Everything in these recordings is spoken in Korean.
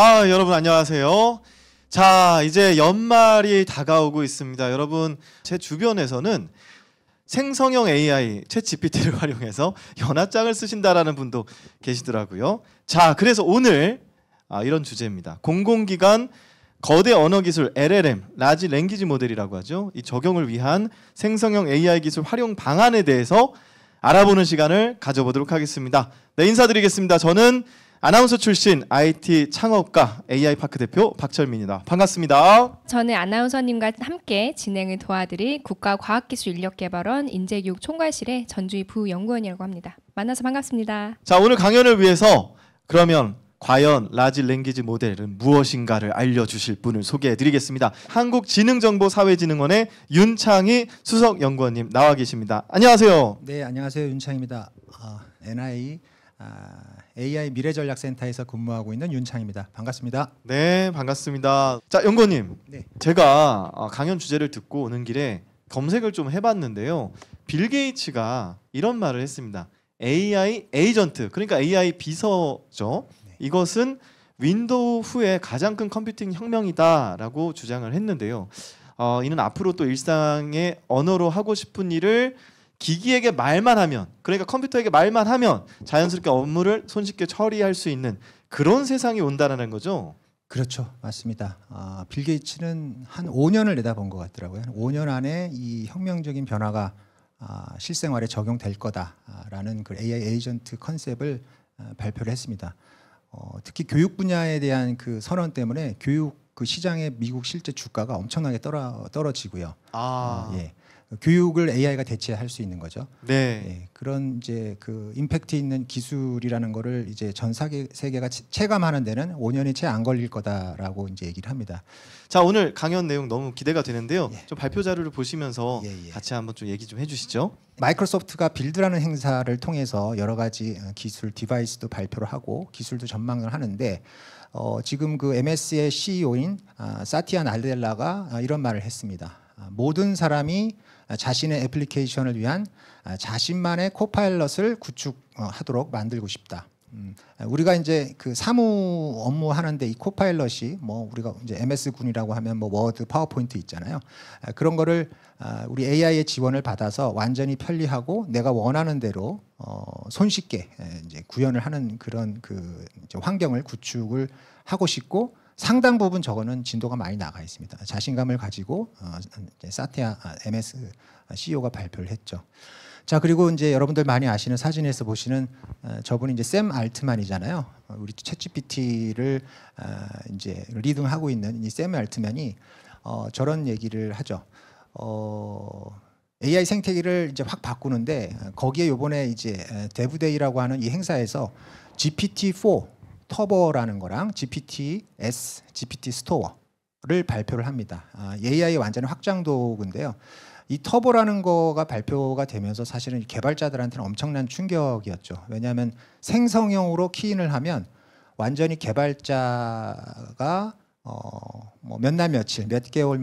여러분 안녕하세요. 자, 이제 연말이 다가오고 있습니다. 여러분, 제 주변에서는 생성형 AI 챗 GPT를 활용해서 연하장을 쓰신다라는 분도 계시더라고요. 자, 그래서 오늘 이런 주제입니다. 공공기관 거대 언어기술 LLM, 라지 랭귀지 모델이라고 하죠. 이 적용을 위한 생성형 AI 기술 활용 방안에 대해서 알아보는 시간을 가져보도록 하겠습니다. 네, 인사드리겠습니다. 저는 아나운서 출신 IT 창업가 AI파크 대표 박철민입니다. 반갑습니다. 저는 아나운서님과 함께 진행을 도와드릴 국가과학기술인력개발원 인재교육 총괄실의 전주희 부연구원이라고 합니다. 만나서 반갑습니다. 자, 오늘 강연을 위해서 그러면 과연 라지 랭귀지 모델은 무엇인가를 알려주실 분을 소개해드리겠습니다. 한국지능정보사회진흥원의 윤창희 수석연구원님 나와 계십니다. 안녕하세요. 네, 안녕하세요. 윤창입니다. NI AI 미래전략센터에서 근무하고 있는 윤창입니다. 반갑습니다. 네, 반갑습니다. 자, 연구원님. 네. 제가 강연 주제를 듣고 오는 길에 검색을 좀 해봤는데요. 빌 게이츠가 이런 말을 했습니다. AI 에이전트, 그러니까 AI 비서죠. 네. 이것은 윈도우 후에 가장 큰 컴퓨팅 혁명이다라고 주장을 했는데요. 이는 앞으로 또 일상의 언어로 하고 싶은 일을 기기에게 말만 하면, 그러니까 컴퓨터에게 말만 하면 자연스럽게 업무를 손쉽게 처리할 수 있는 그런 세상이 온다는 거죠. 그렇죠, 맞습니다. 빌 게이츠는 한 5년을 내다본 것 같더라고요. 한 5년 안에 이 혁명적인 변화가 실생활에 적용될 거다라는 그 AI 에이전트 컨셉을 발표를 했습니다. 특히 교육 분야에 대한 그 선언 때문에 교육 그 시장의 미국 실제 주가가 엄청나게 떨어지고요. 예. 교육을 AI가 대체할 수 있는 거죠. 네. 예, 그런 이제 그 임팩트 있는 기술이라는 거를 이제 전 세계가 체감하는 데는 5년이 채 안 걸릴 거다라고 이제 얘기를 합니다. 자, 오늘 강연 내용 너무 기대가 되는데요. 예. 좀 발표 자료를 보시면서 같이 한번 좀 얘기 좀 해주시죠. 마이크로소프트가 빌드라는 행사를 통해서 여러 가지 기술 디바이스도 발표를 하고 기술도 전망을 하는데 지금 그 MS의 CEO인 사티아 나델라가 이런 말을 했습니다. 모든 사람이 자신의 애플리케이션을 위한 자신만의 코파일럿을 구축하도록 만들고 싶다. 우리가 이제 그 사무 업무 하는데 이 코파일럿이 뭐 우리가 이제 MS 군이라고 하면 뭐 워드, 파워포인트 있잖아요. 그런 거를 우리 AI의 지원을 받아서 완전히 편리하고 내가 원하는 대로 손쉽게 이제 구현을 하는 그런 그 이제 환경을 구축을 하고 싶고. 상당 부분 저거는 진도가 많이 나가 있습니다. 자신감을 가지고 사티아 MS CEO가 발표를 했죠. 자, 그리고 이제 여러분들 많이 아시는 사진에서 보시는 저분이 이제 샘 알트만이잖아요. 우리 챗GPT를 이제 리딩하고 있는 이 샘 알트만이 저런 얘기를 하죠. AI 생태계를 이제 확 바꾸는데 거기에 요번에 이제 데브데이라고 하는 이 행사에서 GPT-4 터보라는 거랑 GPT-S, GPT 스토어를 발표를 합니다. AI의 완전히 확장 도구인데요. 이 터보라는 거가 발표가 되면서 사실은 개발자들한테는 엄청난 충격이었죠. 왜냐하면 생성형으로 키인을 하면 완전히 개발자가 뭐 몇 날 며칠, 몇 개월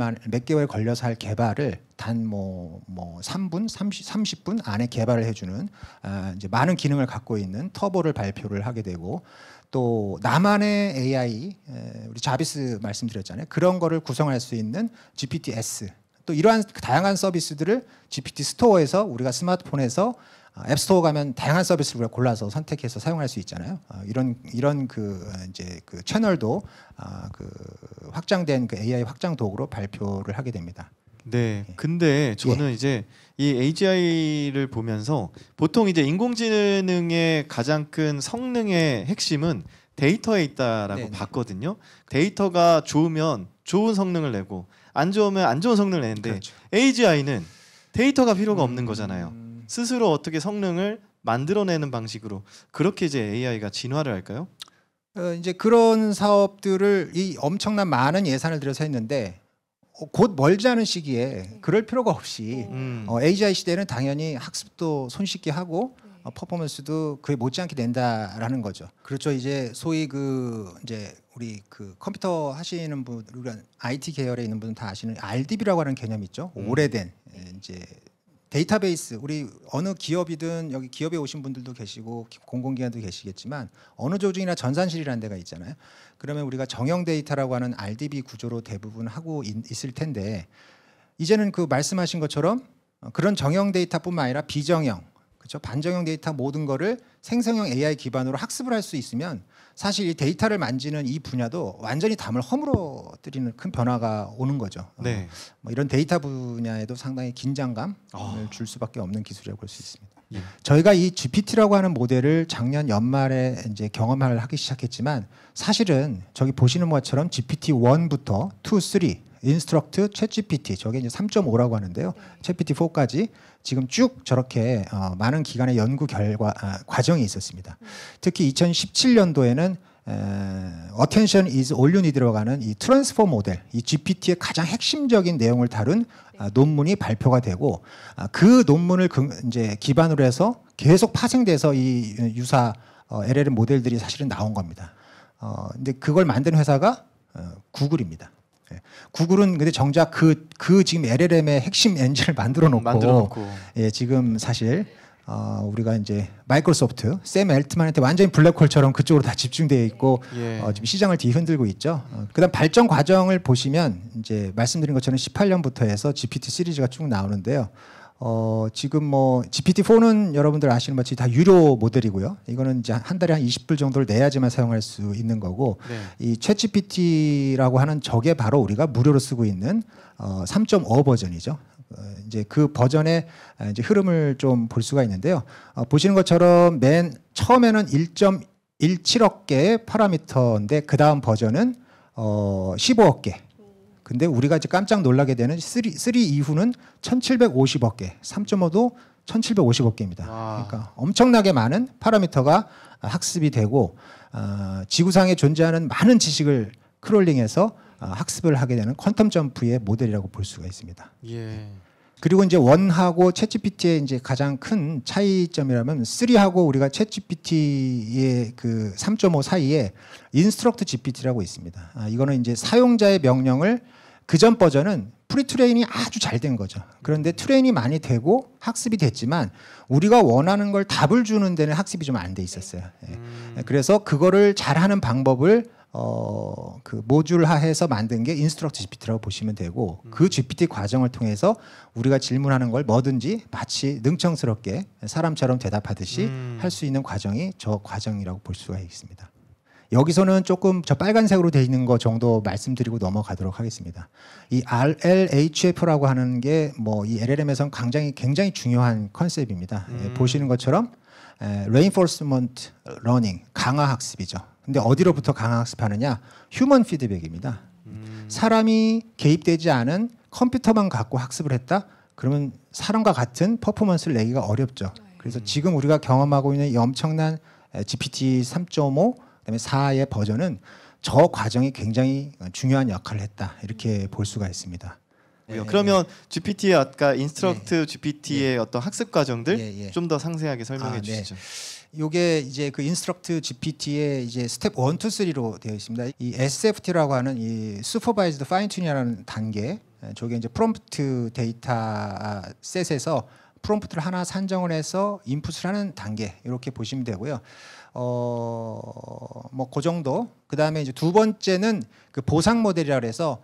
걸려서 할 개발을 단 뭐 3분, 30분 안에 개발을 해주는 이제 많은 기능을 갖고 있는 터보를 발표를 하게 되고. 또 나만의 AI, 우리 자비스 말씀드렸잖아요. 그런 거를 구성할 수 있는 GPT-S, 또 이러한 다양한 서비스들을 GPT 스토어에서 우리가 스마트폰에서 앱스토어 가면 다양한 서비스를 우리가 골라서 선택해서 사용할 수 있잖아요. 이런 그 이제 그 채널도 그 확장된 그 AI 확장 도구로 발표를 하게 됩니다. 네, 근데 저는 이제 이 AGI를 보면서 보통 이제 인공지능의 가장 큰 성능의 핵심은 데이터에 있다라고 봤거든요. 데이터가 좋으면 좋은 성능을 내고 안 좋으면 안 좋은 성능을 내는데 그렇죠. AGI는 데이터가 필요가 없는 거잖아요. 스스로 어떻게 성능을 만들어내는 방식으로 그렇게 이제 AI가 진화를 할까요? 이제 그런 사업들을 이 엄청난 많은 예산을 들여서 했는데 곧 멀지 않은 시기에 그럴 필요가 없이 AGI 시대는 당연히 학습도 손쉽게 하고 퍼포먼스도 그에 못지않게 낸다라는 거죠. 그렇죠. 이제 소위 그 이제 우리 그 컴퓨터 하시는 분, 우리가 IT 계열에 있는 분은 다 아시는 RDB라고 하는 개념이 있죠. 오래된 이제 데이터베이스 우리 어느 기업이든 여기 기업에 오신 분들도 계시고 공공기관도 계시겠지만 어느 조직이나 전산실이라는 데가 있잖아요. 그러면 우리가 정형 데이터라고 하는 RDB 구조로 대부분 하고 있을 텐데 이제는 그 말씀하신 것처럼 그런 정형 데이터뿐만 아니라 비정형, 그렇죠? 반정형 데이터 모든 거를 생성형 AI 기반으로 학습을 할 수 있으면 사실 이 데이터를 만지는 이 분야도 완전히 담을 허물어뜨리는 큰 변화가 오는 거죠. 네. 뭐 이런 데이터 분야에도 상당히 긴장감을 줄 수밖에 없는 기술이라고 볼 수 있습니다. 예. 저희가 이 GPT라고 하는 모델을 작년 연말에 이제 경험을 하기 시작했지만 사실은 저기 보시는 것처럼 GPT 1부터 2, 3 인스트럭트, 챗GPT 저게 이제 3.5라고 하는데요. 챗GPT 4까지 지금 쭉 저렇게 많은 기관의 연구 결과 과정이 있었습니다. 특히 2017년도에는 Attention is all you need라고 하는 이 트랜스포 모델, 이 GPT의 가장 핵심적인 내용을 다룬 논문이 발표가 되고 그 논문을 이제 기반으로 해서 계속 파생돼서 이 유사 LLM 모델들이 사실은 나온 겁니다. 근데 그걸 만든 회사가 구글입니다. 구글은 근데 정작 그 지금 LLM의 핵심 엔진을 만들어 놓고 예, 지금 사실 우리가 이제 마이크로소프트 샘 엘트만한테 완전히 블랙홀처럼 그쪽으로 다 집중되어 있고 예. 지금 시장을 뒤흔들고 있죠. 그다음 발전 과정을 보시면 이제 말씀드린 것처럼 18년부터 해서 GPT 시리즈가 쭉 나오는데요. 지금 뭐 GPT-4는 여러분들 아시는 것처럼 다 유료 모델이고요. 이거는 이제 한 달에 한 20불 정도를 내야지만 사용할 수 있는 거고 네. 이 챗GPT라고 하는 저게 바로 우리가 무료로 쓰고 있는 3.5 버전이죠. 이제 그 버전의 이제 흐름을 좀 볼 수가 있는데요. 보시는 것처럼 맨 처음에는 1.17억 개의 파라미터인데 그 다음 버전은 15억 개. 근데 우리가 이제 깜짝 놀라게 되는 3 이후는 1750억 개, 3.5도 1750억 개입니다. 와. 그러니까 엄청나게 많은 파라미터가 학습이 되고 지구상에 존재하는 많은 지식을 크롤링해서 학습을 하게 되는 퀀텀 점프의 모델이라고 볼 수가 있습니다. 예. 그리고 이제 1하고 챗GPT의 이제 가장 큰 차이점이라면 3하고 우리가 챗GPT의 그 3.5 사이에 인스트럭트 GPT라고 있습니다. 이거는 이제 사용자의 명령을 그전 버전은 프리트레인이 아주 잘 된 거죠. 그런데 트레인이 많이 되고 학습이 됐지만 우리가 원하는 걸 답을 주는 데는 학습이 좀 안 돼 있었어요. 예. 그래서 그거를 잘하는 방법을 그 모듈화해서 만든 게 인스트럭트 GPT라고 보시면 되고 그 GPT 과정을 통해서 우리가 질문하는 걸 뭐든지 마치 능청스럽게 사람처럼 대답하듯이 할 수 있는 과정이 저 과정이라고 볼 수가 있습니다. 여기서는 조금 저 빨간색으로 되어 있는 거 정도 말씀드리고 넘어가도록 하겠습니다. 이 RLHF라고 하는 게 뭐 이 LLM에서는 굉장히 중요한 컨셉입니다. 보시는 것처럼 Reinforcement Learning, 강화 학습이죠. 근데 어디로부터 강화 학습하느냐? 휴먼 피드백입니다. 사람이 개입되지 않은 컴퓨터만 갖고 학습을 했다? 그러면 사람과 같은 퍼포먼스를 내기가 어렵죠. 그래서 지금 우리가 경험하고 있는 이 엄청난 GPT 3.5 그다음에 4의 버전은 저 과정이 굉장히 중요한 역할을 했다. 이렇게 볼 수가 있습니다. 그러면 GPT의 아까 인스트럭트 GPT의 어떤 학습 과정들 좀 더 상세하게 설명해 주시죠. 요게 이제 그 인스트럭트 GPT의 이제 스텝 1, 2, 3로 되어 있습니다. 이 SFT라고 하는 이 Supervised Fine Tuning이라는 단계, 저게 이제 프롬프트 데이터 셋에서 프롬프트를 하나 산정을 해서 인풋을 하는 단계 이렇게 보시면 되고요. 뭐 그 정도. 그다음에 이제 두 번째는 그 보상 모델이라 그래서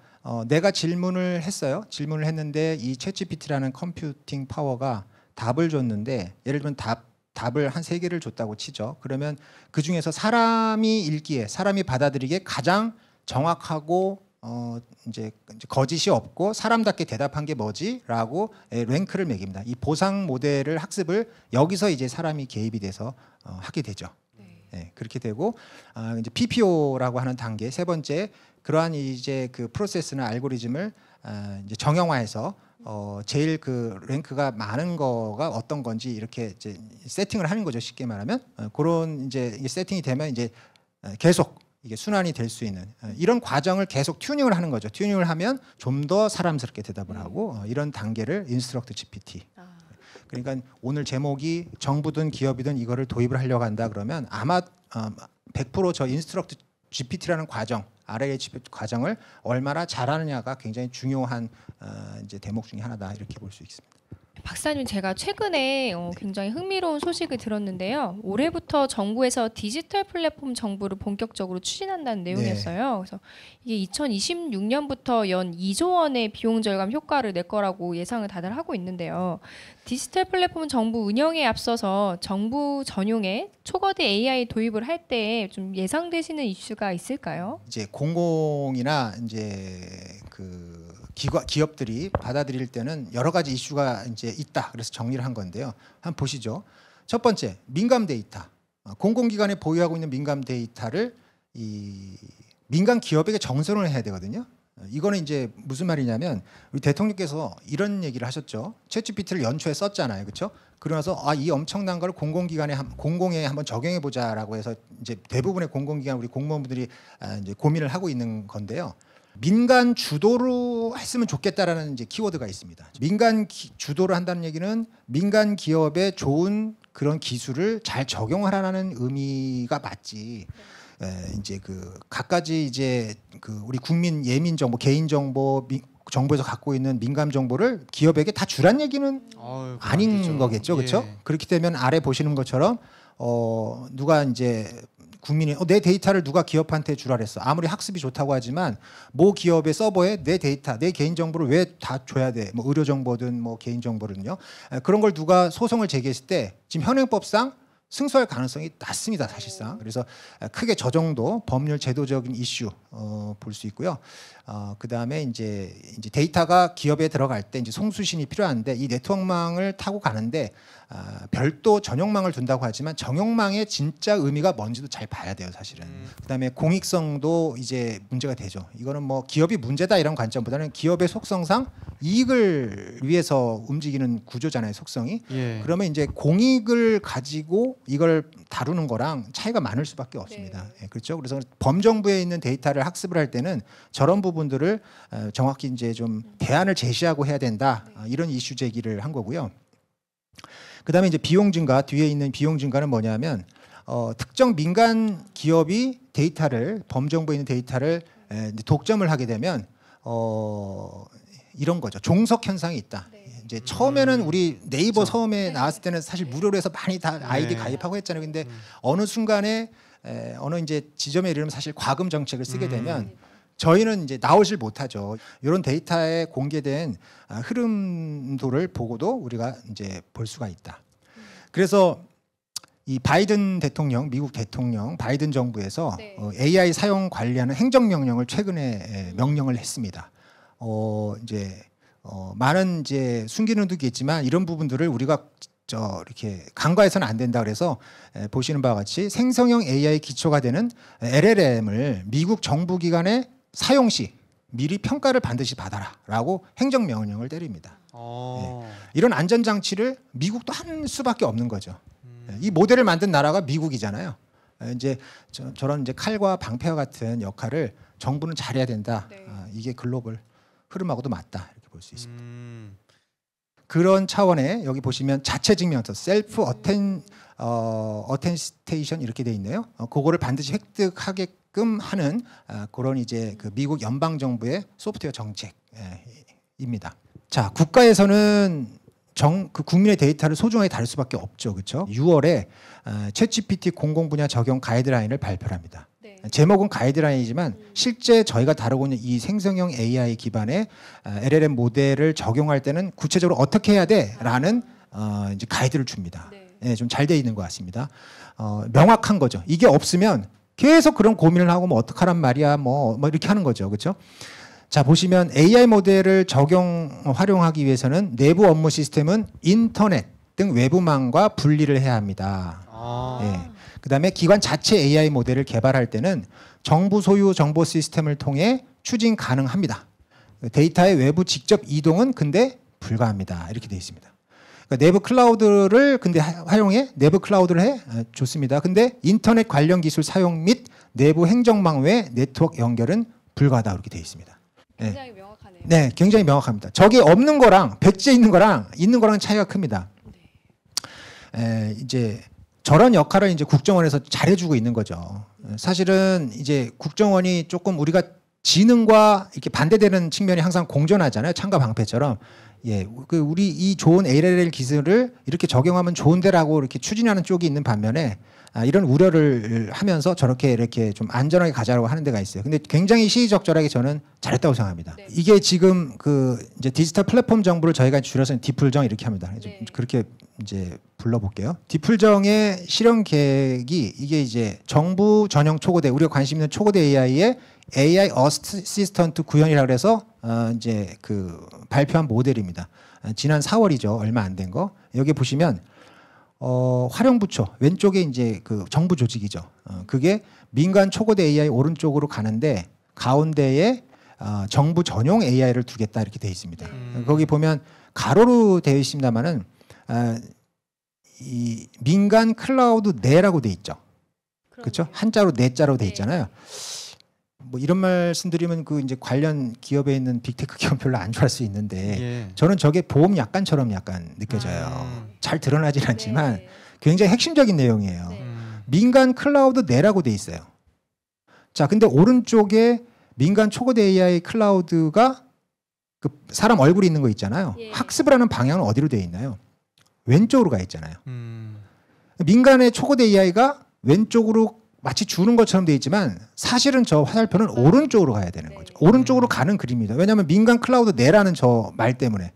내가 질문을 했어요. 질문을 했는데 이 챗GPT라는 컴퓨팅 파워가 답을 줬는데 예를 들면 답을 한 3개를 줬다고 치죠. 그러면 그 중에서 사람이 읽기에 사람이 받아들이기에 가장 정확하고 이제 거짓이 없고 사람답게 대답한 게 뭐지라고 랭크를 매깁니다. 이 보상 모델을 학습을 여기서 이제 사람이 개입이 돼서 하게 되죠. 네, 그렇게 되고 이제 PPO라고 하는 단계 세 번째 그러한 이제 그 프로세스나 알고리즘을 이제 정형화해서 제일 그 랭크가 많은 거가 어떤 건지 이렇게 이제 세팅을 하는 거죠. 쉽게 말하면 그런 이제 세팅이 되면 이제 계속 이게 순환이 될 수 있는 이런 과정을 계속 튜닝을 하는 거죠. 튜닝을 하면 좀 더 사람스럽게 대답을 하고 이런 단계를 인스트럭트 GPT. 그러니까 오늘 제목이 정부든 기업이든 이거를 도입을 하려고 한다 그러면 아마 100% 저 인스트럭트 GPT라는 과정, RLHP 과정을 얼마나 잘하느냐가 굉장히 중요한 이제 대목 중에 하나다 이렇게 볼 수 있습니다. 박사님, 제가 최근에 굉장히 흥미로운 소식을 들었는데요. 올해부터 정부에서 디지털 플랫폼 정부를 본격적으로 추진한다는 내용이었어요. 그래서 이게 2026년부터 연 2조 원의 비용 절감 효과를 낼 거라고 예상을 다들 하고 있는데요. 디지털 플랫폼 정부 운영에 앞서서 정부 전용의 초거대 AI 도입을 할 때 좀 예상되시는 이슈가 있을까요? 이제 공공이나 이제 그 기업들이 받아들일 때는 여러 가지 이슈가 이제 있다. 그래서 정리를 한 건데요. 한번 보시죠. 첫 번째, 민감 데이터. 공공기관이 보유하고 있는 민감 데이터를 이 민간 기업에게 정선을 해야 되거든요. 이거는 이제 무슨 말이냐면 우리 대통령께서 이런 얘기를 하셨죠. 챗GPT를 연초에 썼잖아요, 그렇죠? 그러면서 이 엄청난 걸 공공에 한번 적용해 보자라고 해서 이제 대부분의 공공기관 우리 공무원분들이 이제 고민을 하고 있는 건데요. 민간 주도로 했으면 좋겠다라는 이제 키워드가 있습니다. 주도로 한다는 얘기는 민간 기업의 좋은 그런 기술을 잘 적용하라는 의미가 맞지. 이제 그 각가지 이제 그 우리 국민 예민 정보, 개인 정보, 정부에서 갖고 있는 민감 정보를 기업에게 다 주란 얘기는 아닌 거겠죠, 그렇죠? 예. 그렇기 때문에 아래 보시는 것처럼 누가 이제 국민이 내 데이터를 누가 기업한테 주라 그랬어. 아무리 학습이 좋다고 하지만 모 기업의 서버에 내 데이터, 내 개인 정보를 왜 다 줘야 돼? 뭐 의료 정보든 뭐 개인 정보든요. 그런 걸 누가 소송을 제기했을 때 지금 현행법상 승소할 가능성이 낮습니다, 사실상. 그래서 크게 저 정도 법률 제도적인 이슈 볼 수 있고요. 그다음에 이제 데이터가 기업에 들어갈 때 이제 송수신이 필요한데 이 네트워크망을 타고 가는데 별도 전용망을 둔다고 하지만 전용망의 진짜 의미가 뭔지도 잘 봐야 돼요, 사실은. 그다음에 공익성도 이제 문제가 되죠. 이거는 뭐 기업이 문제다 이런 관점보다는 기업의 속성상 이익을 위해서 움직이는 구조잖아요, 속성이. 예. 그러면 이제 공익을 가지고 이걸 다루는 거랑 차이가 많을 수밖에 없습니다. 예, 그렇죠. 그래서 범정부에 있는 데이터를 학습을 할 때는 저런 부분들을 정확히 이제 좀 대안을 제시하고 해야 된다. 이런 이슈 제기를 한 거고요. 그다음에 이제 비용 증가, 뒤에 있는 비용 증가는 뭐냐면 특정 민간 기업이 데이터를 범정부에 있는 데이터를 독점을 하게 되면 이런 거죠. 종속 현상이 있다. 이제 처음에는 우리 네이버 처음에 나왔을 때는 사실 무료로 해서 많이 다 아이디 가입하고 했잖아요. 근데 어느 순간에 어느 이제 지점에 이르면 사실 과금 정책을 쓰게 되면 저희는 이제 나오질 못하죠. 이런 데이터에 공개된 흐름도를 보고도 우리가 이제 볼 수가 있다. 그래서 이 바이든 대통령, 미국 대통령 바이든 정부에서 AI 사용 관리하는 행정명령을 최근에 명령을 했습니다. 이제 많은 이제 숨기는 듯이 있지만 이런 부분들을 우리가 이렇게 간과해서는 안 된다 그래서 보시는 바와 같이 생성형 AI 기초가 되는 LLM을 미국 정부 기관에 사용 시 미리 평가를 반드시 받아라라고 행정명령을 때립니다. 이런 안전장치를 미국도 한 수밖에 없는 거죠. 이 모델을 만든 나라가 미국이잖아요. 이제 저런 이제 칼과 방패와 같은 역할을 정부는 잘해야 된다. 이게 글로벌 흐름하고도 맞다 이렇게 볼 수 있습니다. 그런 차원에 여기 보시면 자체 증명서 셀프 어텐스테이션 이렇게 돼 있네요. 그거를 반드시 획득하게끔 하는 그런 이제 그 미국 연방 정부의 소프트웨어 정책입니다. 자, 국가에서는 그 국민의 데이터를 소중하게 다룰 수밖에 없죠, 그렇죠? 6월에 챗GPT 공공 분야 적용 가이드라인을 발표합니다. 제목은 가이드라인이지만 실제 저희가 다루고 있는 이 생성형 AI 기반의 LLM 모델을 적용할 때는 구체적으로 어떻게 해야 돼라는 이제 가이드를 줍니다. 네, 좀 잘 돼 있는 것 같습니다. 명확한 거죠. 이게 없으면 계속 그런 고민을 하고 뭐 어떡하란 말이야 뭐 이렇게 하는 거죠, 그렇죠? 자, 보시면 AI 모델을 활용하기 위해서는 내부 업무 시스템은 인터넷 등 외부망과 분리를 해야 합니다. 예. 그다음에 기관 자체 AI 모델을 개발할 때는 정부 소유 정보 시스템을 통해 추진 가능합니다. 데이터의 외부 직접 이동은 근데 불가합니다. 이렇게 되어 있습니다. 그러니까 내부 클라우드를 근데 활용해? 내부 클라우드를 해? 좋습니다. 근데 인터넷 관련 기술 사용 및 내부 행정망 외 네트워크 연결은 불가하다. 이렇게 되어 있습니다. 굉장히 명확하네요. 네, 굉장히 명확합니다. 저게 없는 거랑 백지에 있는 거랑 차이가 큽니다. 이제 저런 역할을 이제 국정원에서 잘해주고 있는 거죠. 사실은 이제 국정원이 조금 우리가 지능과 이렇게 반대되는 측면이 항상 공존하잖아요. 창과 방패처럼. 예, 우리 이 좋은 ALL 기술을 이렇게 적용하면 좋은데라고 이렇게 추진하는 쪽이 있는 반면에 이런 우려를 하면서 저렇게 이렇게 좀 안전하게 가자라고 하는 데가 있어요. 근데 굉장히 시의적절하게 저는 잘했다고 생각합니다. 네. 이게 지금 이제 디지털 플랫폼 정보를 저희가 줄여서 디플정 이렇게 합니다. 네. 그렇게 이제 불러볼게요. 디플정의 실현 계획이 이게 이제 정부 전용 초고대, 우리가 관심 있는 초고대 AI의 AI 어시스턴트 구현이라고 해서 이제 발표한 모델입니다. 지난 4월이죠. 얼마 안 된 거. 여기 보시면 활용부처 왼쪽에 이제 정부 조직이죠. 그게 민간 초고대 AI 오른쪽으로 가는데 가운데에 정부 전용 AI를 두겠다 이렇게 되어 있습니다. 거기 보면 가로로 되어 있습니다만은 이 민간 클라우드 내라고 되어 있죠. 그렇죠? 한자로 내자로 되어 있잖아요. 뭐 이런 말씀드리면 이제 관련 기업에 있는 빅테크 기업 별로 안 좋아할 수 있는데 예. 저는 저게 보험 약관처럼 약간 느껴져요. 잘 드러나진 않지만 굉장히 핵심적인 내용이에요. 네. 민간 클라우드 내라고 돼 있어요. 자, 근데 오른쪽에 민간 초고대 AI 클라우드가 사람 얼굴이 있는 거 있잖아요. 예. 학습을 하는 방향은 어디로 돼 있나요? 왼쪽으로 가 있잖아요. 민간의 초고대 AI가 왼쪽으로 마치 주는 것처럼 돼 있지만 사실은 저 화살표는 오른쪽으로 가야 되는 거죠. 오른쪽으로 가는 그림입니다. 왜냐하면 민간 클라우드 내라는 저 말 때문에.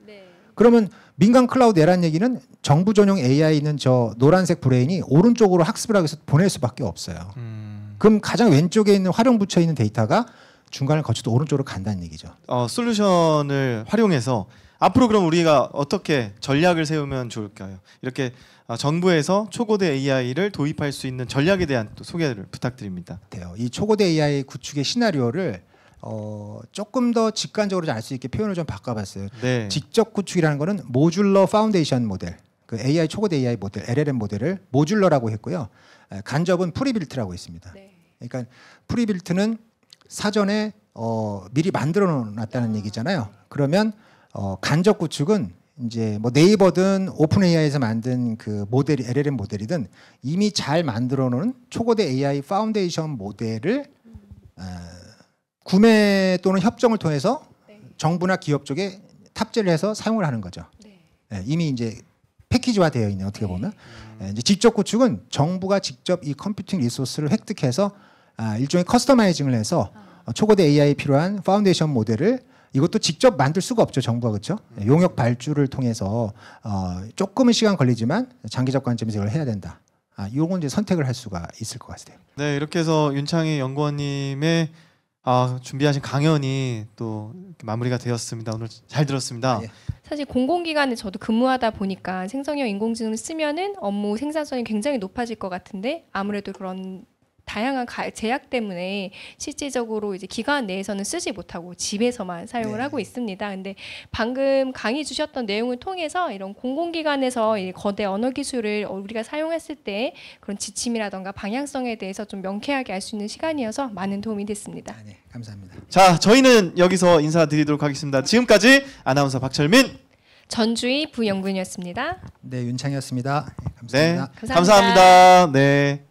그러면 민간 클라우드 내라는 얘기는 정부 전용 AI는 저 노란색 브레인이 오른쪽으로 학습을 하기 위해서 보낼 수밖에 없어요. 그럼 가장 왼쪽에 있는 활용 붙여 있는 데이터가 중간을 거쳐도 오른쪽으로 간다는 얘기죠. 솔루션을 활용해서 앞으로 그럼 우리가 어떻게 전략을 세우면 좋을까요? 이렇게 정부에서 초고대 AI를 도입할 수 있는 전략에 대한 또 소개를 부탁드립니다. 이 초고대 AI 구축의 시나리오를 조금 더 직관적으로 알 수 있게 표현을 좀 바꿔봤어요. 네. 직접 구축이라는 거는 모듈러 파운데이션 모델, AI 초고대 AI 모델, LLM 모델을 모듈러라고 했고요. 간접은 프리빌트라고 했습니다. 그러니까 프리빌트는 사전에 미리 만들어 놨다는 얘기잖아요. 그러면 간접 구축은 이제 뭐 네이버든 오픈 AI에서 만든 모델이 LLM 모델이든 이미 잘 만들어 놓은 초고대 AI 파운데이션 모델을 구매 또는 협정을 통해서 정부나 기업 쪽에 탑재를 해서 사용을 하는 거죠. 이미 이제 패키지화 되어 있는 어떻게 보면 이제 직접 구축은 정부가 직접 이 컴퓨팅 리소스를 획득해서 일종의 커스터마이징을 해서 초고대 AI에 필요한 파운데이션 모델을 이것도 직접 만들 수가 없죠. 정부가. 그렇죠? 용역 발주를 통해서 조금은 시간 걸리지만 장기적 관점에서 이걸 해야 된다. 이건 이제 선택을 할 수가 있을 것 같아요. 네, 이렇게 해서 윤창희 연구원님의 준비하신 강연이 또 마무리가 되었습니다. 오늘 잘 들었습니다. 예. 사실 공공기관에 저도 근무하다 보니까 생성형 인공지능을 쓰면은 업무 생산성이 굉장히 높아질 것 같은데 아무래도 그런 다양한 제약 때문에 실질적으로 이제 기관 내에서는 쓰지 못하고 집에서만 사용을 하고 있습니다. 근데 방금 강의 주셨던 내용을 통해서 이런 공공기관에서 이 거대 언어 기술을 우리가 사용했을 때 그런 지침이라던가 방향성에 대해서 좀 명쾌하게 알 수 있는 시간이어서 많은 도움이 됐습니다. 네, 감사합니다. 자, 저희는 여기서 인사드리도록 하겠습니다. 지금까지 아나운서 박철민, 전주희 부연구원이었습니다. 네, 윤창이었습니다. 네, 감사합니다. 감사합니다. 감사합니다. 네.